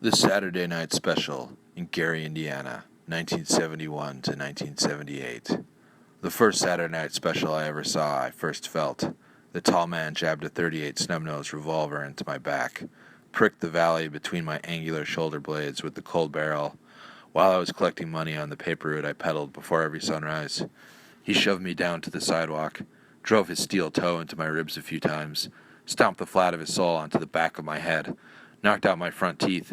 The Saturday Night Special in Gary, Indiana, 1971 to 1978. The first Saturday Night Special I ever saw, I first felt. The tall man jabbed a .38 snub-nosed revolver into my back, pricked the valley between my angular shoulder blades with the cold barrel, while I was collecting money on the paper route I pedaled before every sunrise. He shoved me down to the sidewalk, drove his steel toe into my ribs a few times, stomped the flat of his sole onto the back of my head, knocked out my front teeth.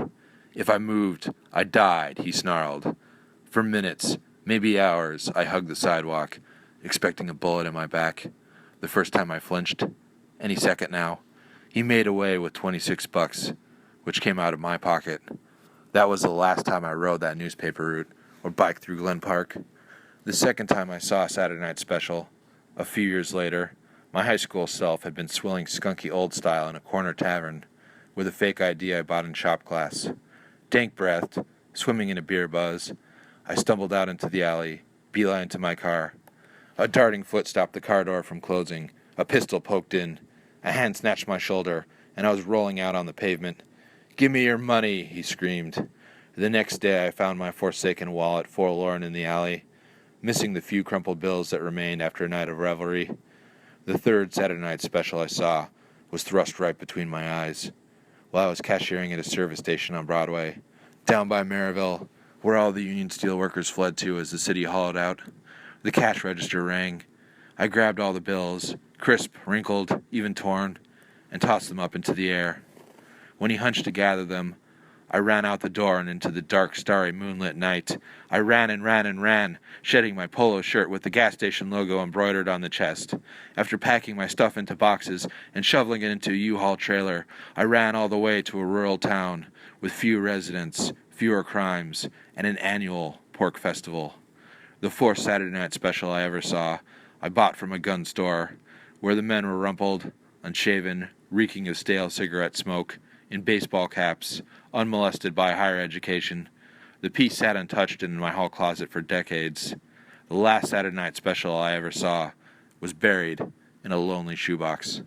If I moved, I died, he snarled. For minutes, maybe hours, I hugged the sidewalk, expecting a bullet in my back. The first time I flinched. Any second now. He made away with $26, which came out of my pocket. That was the last time I rode that newspaper route or biked through Glen Park. The second time I saw a Saturday Night Special, a few years later, my high school self had been swilling skunky old style in a corner tavern with a fake ID I bought in shop class. Dank-breathed, swimming in a beer buzz, I stumbled out into the alley, beeline to my car. A darting foot stopped the car door from closing. A pistol poked in. A hand snatched my shoulder, and I was rolling out on the pavement. "Give me your money," he screamed. The next day I found my forsaken wallet forlorn in the alley, missing the few crumpled bills that remained after a night of revelry. The third Saturday Night Special I saw was thrust right between my eyes, while I was cashiering at a service station on Broadway, down by Maryville, where all the Union Steel workers fled to as the city hollowed out. The cash register rang. I grabbed all the bills, crisp, wrinkled, even torn, and tossed them up into the air. When he hunched to gather them, I ran out the door and into the dark, starry, moonlit night. I ran and ran and ran, shedding my polo shirt with the gas station logo embroidered on the chest. After packing my stuff into boxes and shoveling it into a U-Haul trailer, I ran all the way to a rural town with few residents, fewer crimes, and an annual pork festival. The fourth Saturday Night Special I ever saw, I bought from a gun store, where the men were rumpled, unshaven, reeking of stale cigarette smoke, in baseball caps, unmolested by higher education. The piece sat untouched in my hall closet for decades. The last Saturday Night Special I ever saw was buried in a lonely shoebox.